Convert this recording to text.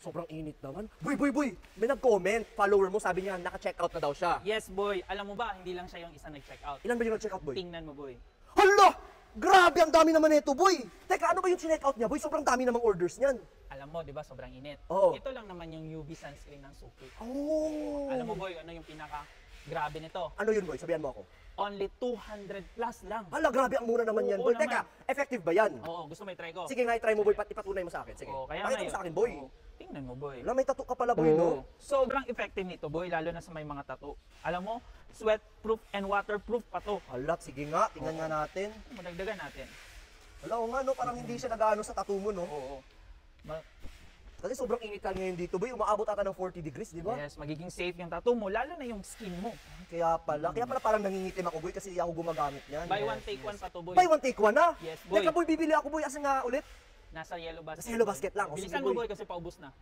Sobrang init naman. Boy! May nag-comment. Follower mo, sabi niya, naka-check out na daw siya. Yes, boy. Alam mo ba, hindi lang siya yung isa nag-check out. Ilan ba yung nag-check out, boy? Tingnan mo, boy. Hala! Grabe, ang dami naman nito, boy! Teka, ano ba yung check out niya, boy? Sobrang dami namang orders niyan. Alam mo, di ba, sobrang init. Oo. Ito lang naman yung UV sunscreen ng Suki. Oh! Alam mo, boy, ano yung pinaka-grabe nito? Ano yun, boy? Sabihan mo ako. Only 200 plus lang. Hala, grabe, ang mura naman yan, Oo boy. naman. Teka, effective ba yan? Oo, gusto mo i-try ko? Sige nga, i-try mo, boy. Ipatunay mo sa akin. Sige. Oo, kaya Pakita mo sa akin, boy. Oo. Tingnan mo, boy. Wala, may tattoo ka pala, boy, no? Sobrang effective nito, boy, lalo na sa may mga tattoo. Alam mo, sweat-proof and waterproof pa to. Hala, sige nga, tingnan nga natin. Madagdagan natin. Wala, o nga, no? Parang hindi siya nag-ano sa tattoo mo, no? Oo. Kasi sobrang init ka ngayon dito, boy. Umaabot ata ng 40 degrees, di ba? Yes, magiging safe yung tattoo mo, lalo na yung skin mo. Kaya pala parang nangingitim ako, boy, kasi ako gumagamit niyan. Buy one, take one pa to, boy. Buy one, take one, na? Yes, boy. Teka, boy, bibili ako, boy. Asa nga ulit? Nasa yellow basket. Nasa yellow basket lang. O, Bilisan sige, mo, boy. boy, kasi paubos na.